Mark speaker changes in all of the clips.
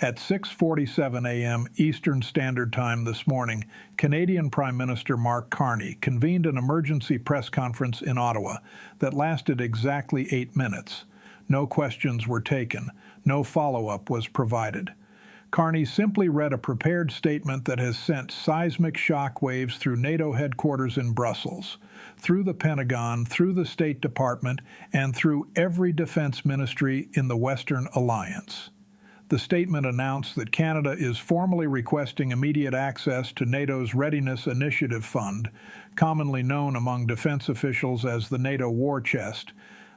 Speaker 1: At 6:47 a.m. Eastern Standard Time this morning, Canadian Prime Minister Mark Carney convened an emergency press conference in Ottawa that lasted exactly 8 minutes. No questions were taken. No follow-up was provided. Carney simply read a prepared statement that has sent seismic shock waves through NATO headquarters in Brussels, through the Pentagon, through the State Department, and through every defense ministry in the Western Alliance. The statement announced that Canada is formally requesting immediate access to NATO's Readiness Initiative Fund, commonly known among defense officials as the NATO War Chest,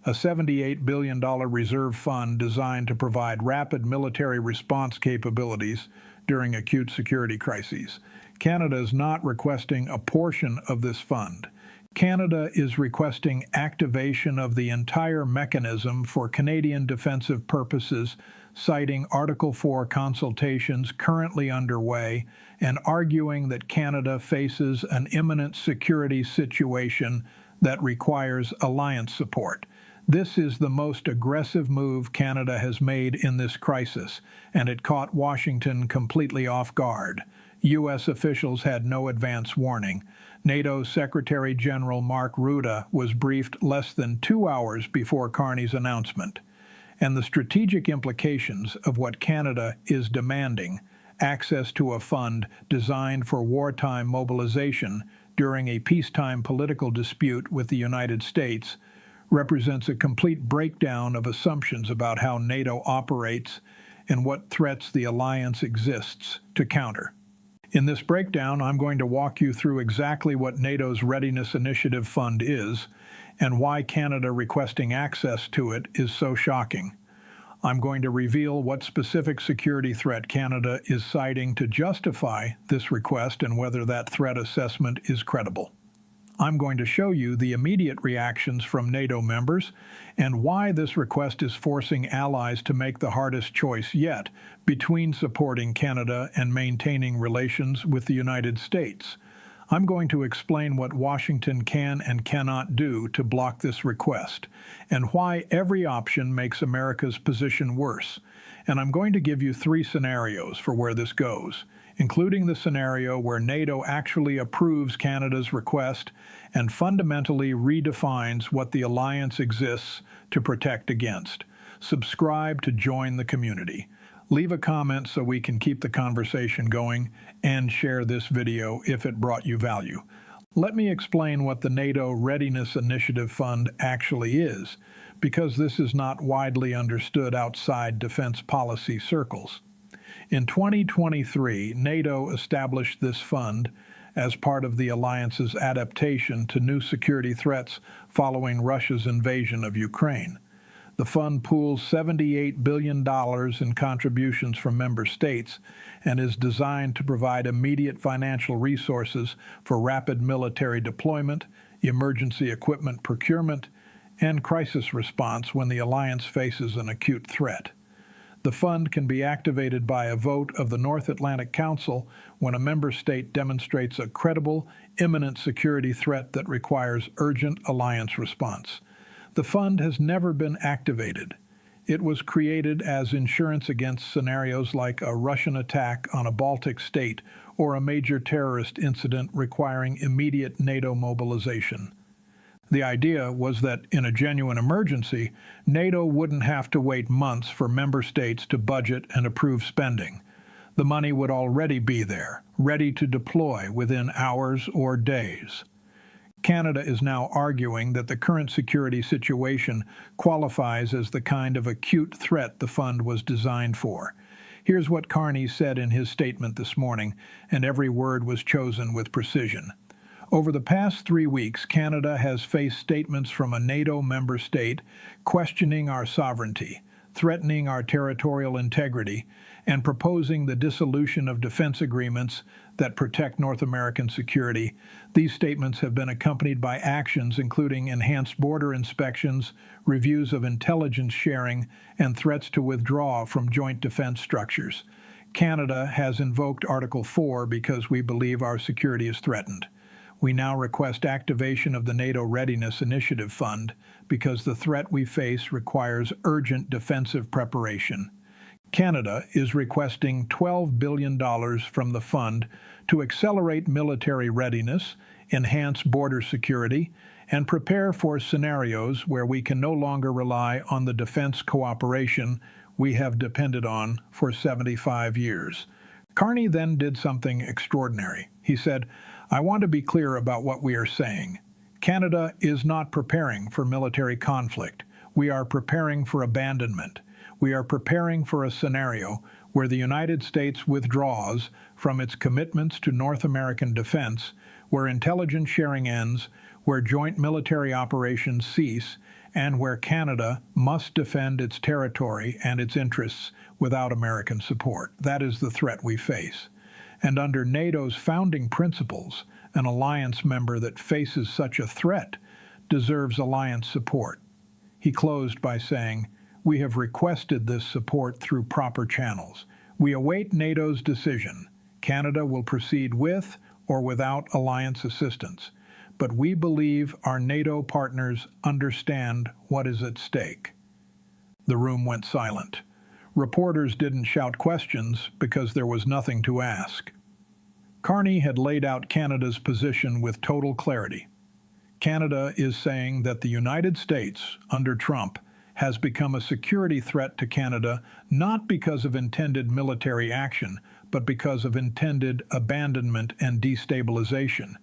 Speaker 1: a $78 billion reserve fund designed to provide rapid military response capabilities during acute security crises. Canada is not requesting a portion of this fund. Canada is requesting activation of the entire mechanism for Canadian defensive purposes, citing Article 4 consultations currently underway and arguing that Canada faces an imminent security situation that requires alliance support. This is the most aggressive move Canada has made in this crisis, and it caught Washington completely off guard. U.S. officials had no advance warning. NATO Secretary General Mark Rutte was briefed less than 2 hours before Carney's announcement. And the strategic implications of what Canada is demanding, access to a fund designed for wartime mobilization during a peacetime political dispute with the United States, represents a complete breakdown of assumptions about how NATO operates and what threats the alliance exists to counter. In this breakdown, I'm going to walk you through exactly what NATO's Readiness Initiative Fund is and why Canada requesting access to it is so shocking. I'm going to reveal what specific security threat Canada is citing to justify this request and whether that threat assessment is credible. I'm going to show you the immediate reactions from NATO members and why this request is forcing allies to make the hardest choice yet between supporting Canada and maintaining relations with the United States. I'm going to explain what Washington can and cannot do to block this request and why every option makes America's position worse. And I'm going to give you 3 scenarios for where this goes, including the scenario where NATO actually approves Canada's request and fundamentally redefines what the alliance exists to protect against. Subscribe to join the community. Leave a comment so we can keep the conversation going, and share this video if it brought you value. Let me explain what the NATO Readiness Initiative Fund actually is, because this is not widely understood outside defense policy circles. In 2023, NATO established this fund as part of the alliance's adaptation to new security threats following Russia's invasion of Ukraine. The fund pools $78 billion in contributions from member states and is designed to provide immediate financial resources for rapid military deployment, emergency equipment procurement, and crisis response when the alliance faces an acute threat. The fund can be activated by a vote of the North Atlantic Council when a member state demonstrates a credible, imminent security threat that requires urgent alliance response. The fund has never been activated. It was created as insurance against scenarios like a Russian attack on a Baltic state or a major terrorist incident requiring immediate NATO mobilization. The idea was that in a genuine emergency, NATO wouldn't have to wait months for member states to budget and approve spending. The money would already be there, ready to deploy within hours or days. Canada is now arguing that the current security situation qualifies as the kind of acute threat the fund was designed for. Here's what Carney said in his statement this morning, and every word was chosen with precision. Over the past 3 weeks, Canada has faced statements from a NATO member state questioning our sovereignty, threatening our territorial integrity, and proposing the dissolution of defense agreements that protect North American security. These statements have been accompanied by actions including enhanced border inspections, reviews of intelligence sharing, and threats to withdraw from joint defense structures. Canada has invoked Article 4 because we believe our security is threatened. We now request activation of the NATO Readiness Initiative Fund because the threat we face requires urgent defensive preparation. Canada is requesting $12 billion from the fund to accelerate military readiness, enhance border security, and prepare for scenarios where we can no longer rely on the defense cooperation we have depended on for 75 years. Carney then did something extraordinary. He said, "I want to be clear about what we are saying. Canada is not preparing for military conflict. We are preparing for abandonment. We are preparing for a scenario where the United States withdraws from its commitments to North American defense, where intelligence sharing ends, where joint military operations cease, and where Canada must defend its territory and its interests without American support. That is the threat we face. And under NATO's founding principles, an alliance member that faces such a threat deserves alliance support." He closed by saying, "We have requested this support through proper channels. We await NATO's decision. Canada will proceed with or without alliance assistance. But we believe our NATO partners understand what is at stake." The room went silent. Reporters didn't shout questions because there was nothing to ask. Carney had laid out Canada's position with total clarity. Canada is saying that the United States, under Trump, has become a security threat to Canada not because of intended military action, but because of intended abandonment and destabilization.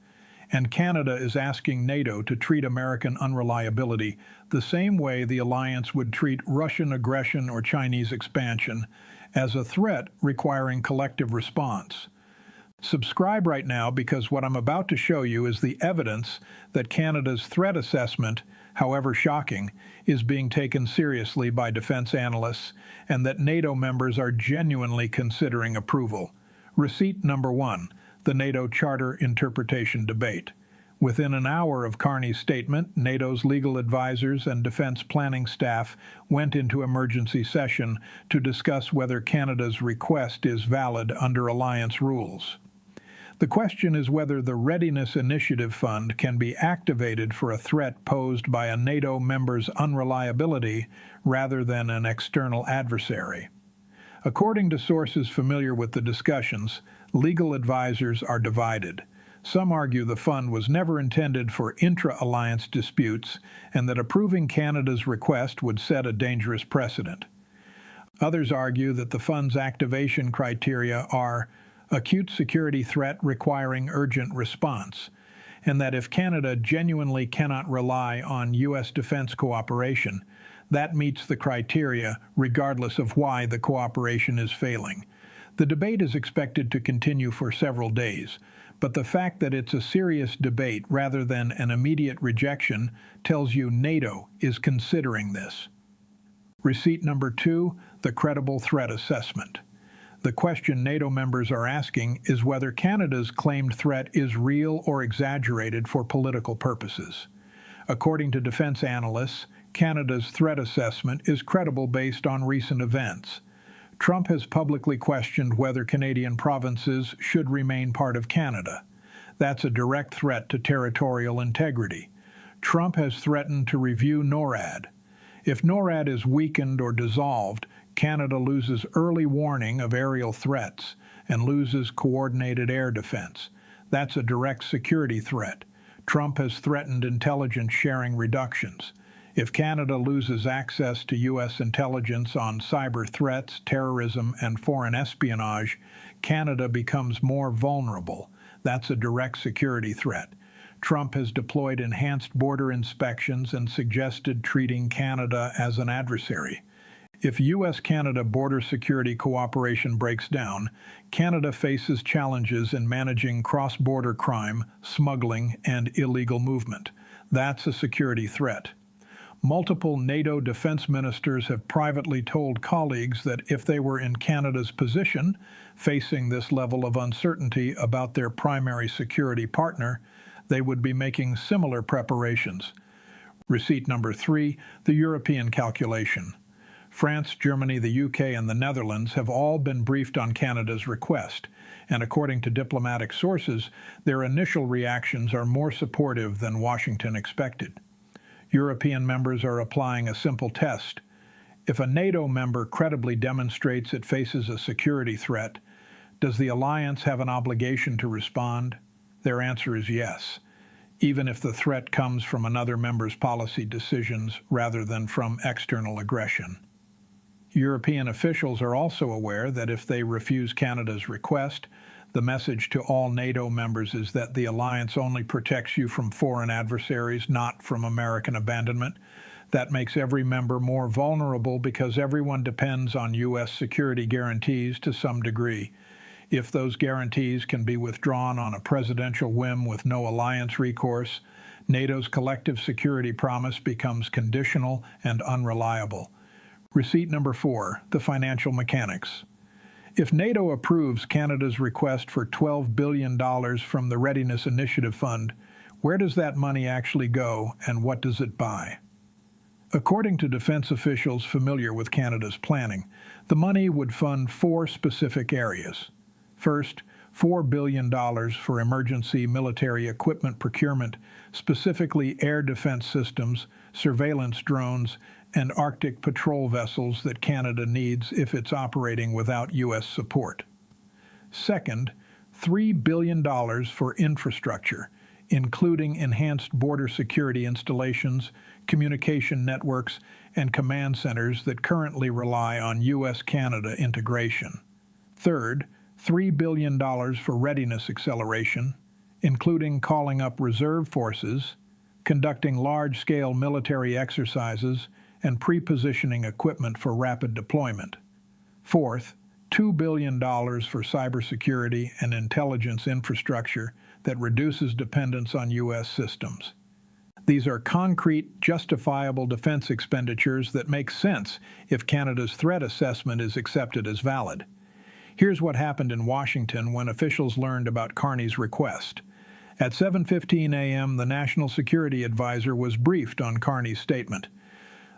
Speaker 1: And Canada is asking NATO to treat American unreliability the same way the alliance would treat Russian aggression or Chinese expansion, as a threat requiring collective response. Subscribe right now, because what I'm about to show you is the evidence that Canada's threat assessment, however shocking, is being taken seriously by defense analysts, and that NATO members are genuinely considering approval. Receipt number 1. The NATO Charter Interpretation Debate. Within an hour of Carney's statement, NATO's legal advisors and defense planning staff went into emergency session to discuss whether Canada's request is valid under alliance rules. The question is whether the Readiness Initiative Fund can be activated for a threat posed by a NATO member's unreliability rather than an external adversary. According to sources familiar with the discussions, legal advisors are divided. Some argue the fund was never intended for intra-alliance disputes and that approving Canada's request would set a dangerous precedent. Others argue that the fund's activation criteria are acute security threat requiring urgent response, and that if Canada genuinely cannot rely on U.S. defense cooperation, that meets the criteria regardless of why the cooperation is failing. The debate is expected to continue for several days, but the fact that it's a serious debate rather than an immediate rejection tells you NATO is considering this. Receipt number 2, the credible threat assessment. The question NATO members are asking is whether Canada's claimed threat is real or exaggerated for political purposes. According to defense analysts, Canada's threat assessment is credible based on recent events. Trump has publicly questioned whether Canadian provinces should remain part of Canada. That's a direct threat to territorial integrity. Trump has threatened to review NORAD. If NORAD is weakened or dissolved, Canada loses early warning of aerial threats and loses coordinated air defense. That's a direct security threat. Trump has threatened intelligence sharing reductions. If Canada loses access to U.S. intelligence on cyber threats, terrorism, and foreign espionage, Canada becomes more vulnerable. That's a direct security threat. Trump has deployed enhanced border inspections and suggested treating Canada as an adversary. If U.S.-Canada border security cooperation breaks down, Canada faces challenges in managing cross-border crime, smuggling, and illegal movement. That's a security threat. Multiple NATO defense ministers have privately told colleagues that if they were in Canada's position, facing this level of uncertainty about their primary security partner, they would be making similar preparations. Receipt number 3, the European calculation. France, Germany, the UK, and the Netherlands have all been briefed on Canada's request, and according to diplomatic sources, their initial reactions are more supportive than Washington expected. European members are applying a simple test. If a NATO member credibly demonstrates it faces a security threat, does the alliance have an obligation to respond? Their answer is yes, even if the threat comes from another member's policy decisions rather than from external aggression. European officials are also aware that if they refuse Canada's request, the message to all NATO members is that the alliance only protects you from foreign adversaries, not from American abandonment. That makes every member more vulnerable because everyone depends on U.S. security guarantees to some degree. If those guarantees can be withdrawn on a presidential whim with no alliance recourse, NATO's collective security promise becomes conditional and unreliable. Receipt number 4, the financial mechanics. If NATO approves Canada's request for $12 billion from the Readiness Initiative Fund, where does that money actually go and what does it buy? According to defense officials familiar with Canada's planning, the money would fund 4 specific areas. First, $4 billion for emergency military equipment procurement, specifically air defense systems, surveillance drones, and Arctic patrol vessels that Canada needs if it's operating without U.S. support. Second, $3 billion for infrastructure, including enhanced border security installations, communication networks, and command centers that currently rely on U.S.-Canada integration. Third, $3 billion for readiness acceleration, including calling up reserve forces, conducting large-scale military exercises, and pre-positioning equipment for rapid deployment. Fourth, $2 billion for cybersecurity and intelligence infrastructure that reduces dependence on U.S. systems. These are concrete, justifiable defense expenditures that make sense if Canada's threat assessment is accepted as valid. Here's what happened in Washington when officials learned about Carney's request. At 7:15 a.m., the National Security Advisor was briefed on Carney's statement.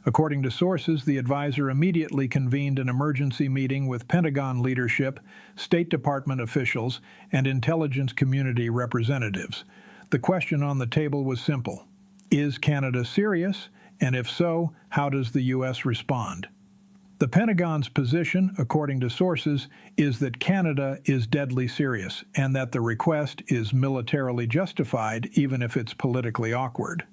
Speaker 1: According to sources, the advisor immediately convened an emergency meeting with Pentagon leadership, State Department officials, and intelligence community representatives. The question on the table was simple. Is Canada serious? And if so, how does the U.S. respond? The Pentagon's position, according to sources, is that Canada is deadly serious and that the request is militarily justified even if it's politically awkward.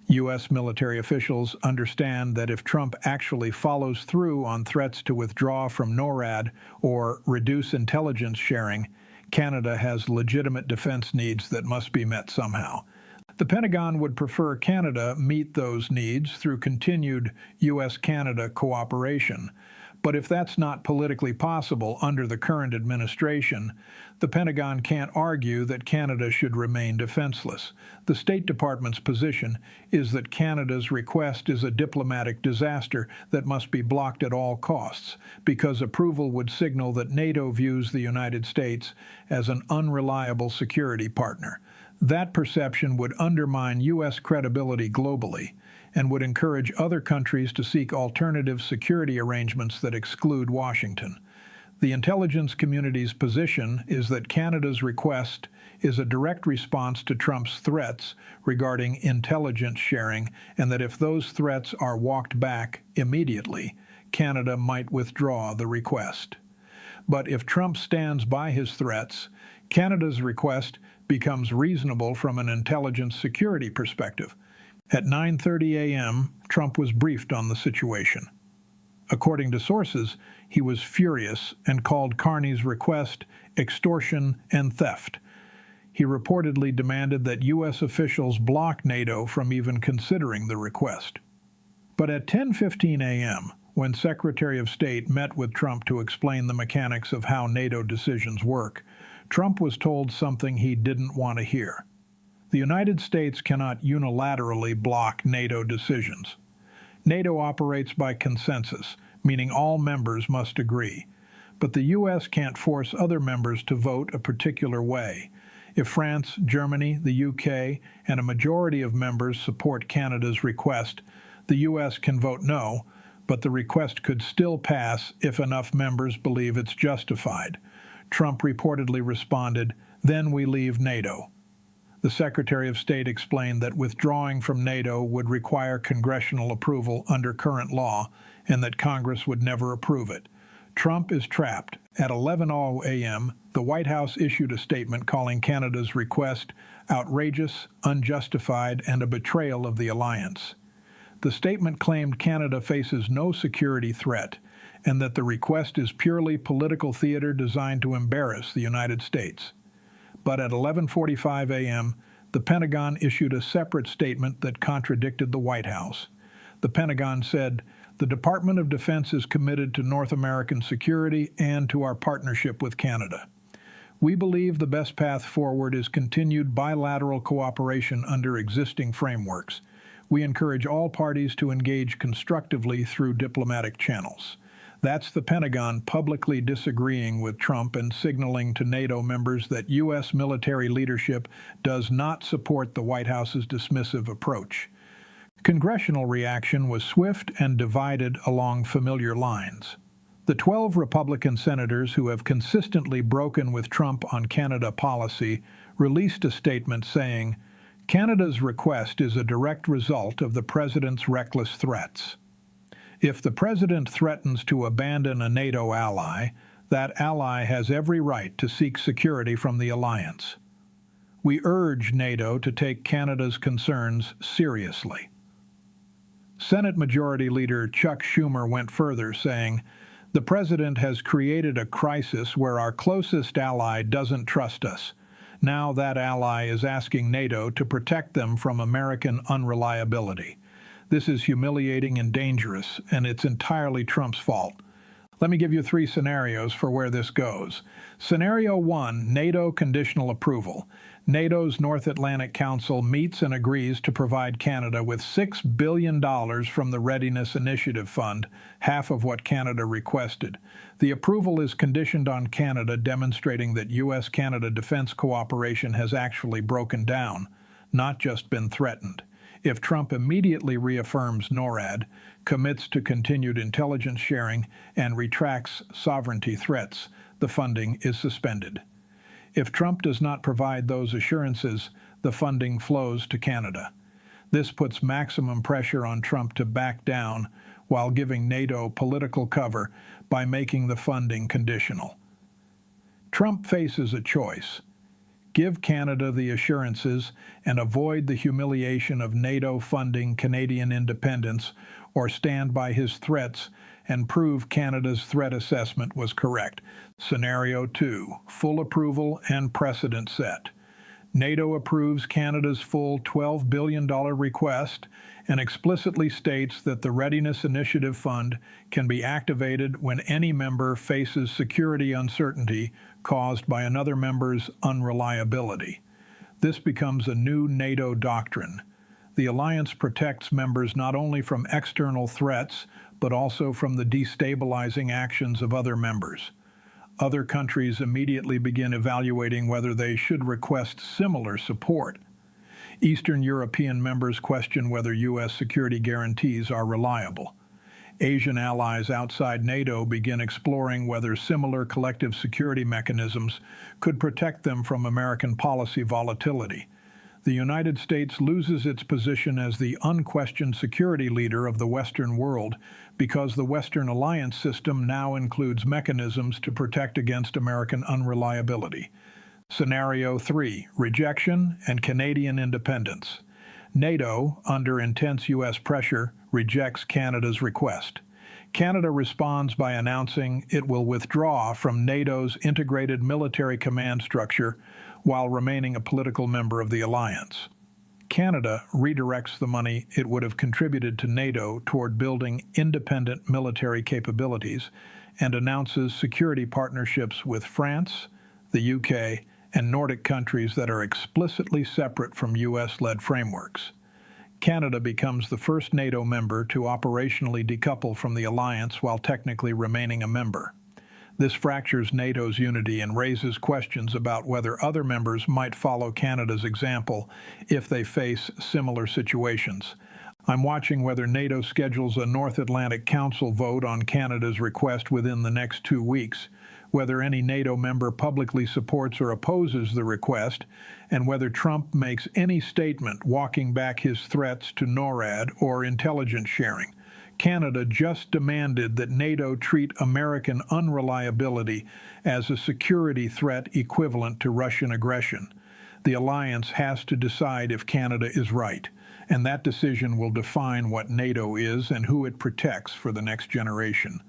Speaker 1: U.S. military officials understand that if Trump actually follows through on threats to withdraw from NORAD or reduce intelligence sharing, Canada has legitimate defense needs that must be met somehow. The Pentagon would prefer Canada meet those needs through continued U.S.-Canada cooperation. But if that's not politically possible under the current administration, the Pentagon can't argue that Canada should remain defenseless. The State Department's position is that Canada's request is a diplomatic disaster that must be blocked at all costs, because approval would signal that NATO views the United States as an unreliable security partner. That perception would undermine U.S. credibility globally and would encourage other countries to seek alternative security arrangements that exclude Washington. The intelligence community's position is that Canada's request is a direct response to Trump's threats regarding intelligence sharing, and that if those threats are walked back immediately, Canada might withdraw the request. But if Trump stands by his threats, Canada's request becomes reasonable from an intelligence security perspective. At 9:30 a.m., Trump was briefed on the situation. According to sources, he was furious and called Carney's request extortion and theft. He reportedly demanded that U.S. officials block NATO from even considering the request. But at 10:15 a.m., when Secretary of State met with Trump to explain the mechanics of how NATO decisions work, Trump was told something he didn't want to hear. The United States cannot unilaterally block NATO decisions. NATO operates by consensus, meaning all members must agree. But the U.S. can't force other members to vote a particular way. If France, Germany, the U.K., and a majority of members support Canada's request, the U.S. can vote no, but the request could still pass if enough members believe it's justified. Trump reportedly responded, "Then we leave NATO." The Secretary of State explained that withdrawing from NATO would require congressional approval under current law and that Congress would never approve it. Trump is trapped. At 11:00 a.m., the White House issued a statement calling Canada's request outrageous, unjustified, and a betrayal of the alliance. The statement claimed Canada faces no security threat and that the request is purely political theater designed to embarrass the United States. But at 11:45 a.m., the Pentagon issued a separate statement that contradicted the White House. The Pentagon said, "The Department of Defense is committed to North American security and to our partnership with Canada. We believe the best path forward is continued bilateral cooperation under existing frameworks. We encourage all parties to engage constructively through diplomatic channels." That's the Pentagon publicly disagreeing with Trump and signaling to NATO members that U.S. military leadership does not support the White House's dismissive approach. Congressional reaction was swift and divided along familiar lines. The 12 Republican senators who have consistently broken with Trump on Canada policy released a statement saying, "Canada's request is a direct result of the president's reckless threats. If the president threatens to abandon a NATO ally, that ally has every right to seek security from the alliance. We urge NATO to take Canada's concerns seriously." Senate Majority Leader Chuck Schumer went further, saying, "The president has created a crisis where our closest ally doesn't trust us. Now that ally is asking NATO to protect them from American unreliability. This is humiliating and dangerous, and it's entirely Trump's fault." Let me give you 3 scenarios for where this goes. Scenario 1, NATO conditional approval. NATO's North Atlantic Council meets and agrees to provide Canada with $6 billion from the Readiness Initiative Fund, half of what Canada requested. The approval is conditioned on Canada demonstrating that U.S.-Canada defense cooperation has actually broken down, not just been threatened. If Trump immediately reaffirms NORAD, commits to continued intelligence sharing, and retracts sovereignty threats, the funding is suspended. If Trump does not provide those assurances, the funding flows to Canada. This puts maximum pressure on Trump to back down while giving NATO political cover by making the funding conditional. Trump faces a choice. Give Canada the assurances and avoid the humiliation of NATO funding Canadian independence, or stand by his threats and prove Canada's threat assessment was correct. Scenario 2, full approval and precedent set. NATO approves Canada's full $12 billion request and explicitly states that the Readiness Initiative Fund can be activated when any member faces security uncertainty caused by another member's unreliability. This becomes a new NATO doctrine. The alliance protects members not only from external threats, but also from the destabilizing actions of other members. Other countries immediately begin evaluating whether they should request similar support. Eastern European members question whether U.S. security guarantees are reliable. Asian allies outside NATO begin exploring whether similar collective security mechanisms could protect them from American policy volatility. The United States loses its position as the unquestioned security leader of the Western world because the Western alliance system now includes mechanisms to protect against American unreliability. Scenario 3, rejection and Canadian independence. NATO, under intense U.S. pressure, rejects Canada's request. Canada responds by announcing it will withdraw from NATO's integrated military command structure while remaining a political member of the alliance. Canada redirects the money it would have contributed to NATO toward building independent military capabilities and announces security partnerships with France, the UK, and Nordic countries that are explicitly separate from U.S.-led frameworks. Canada becomes the first NATO member to operationally decouple from the alliance while technically remaining a member. This fractures NATO's unity and raises questions about whether other members might follow Canada's example if they face similar situations. I'm watching whether NATO schedules a North Atlantic Council vote on Canada's request within the next 2 weeks. whether any NATO member publicly supports or opposes the request, and whether Trump makes any statement walking back his threats to NORAD or intelligence sharing. Canada just demanded that NATO treat American unreliability as a security threat equivalent to Russian aggression. The alliance has to decide if Canada is right, and that decision will define what NATO is and who it protects for the next generation.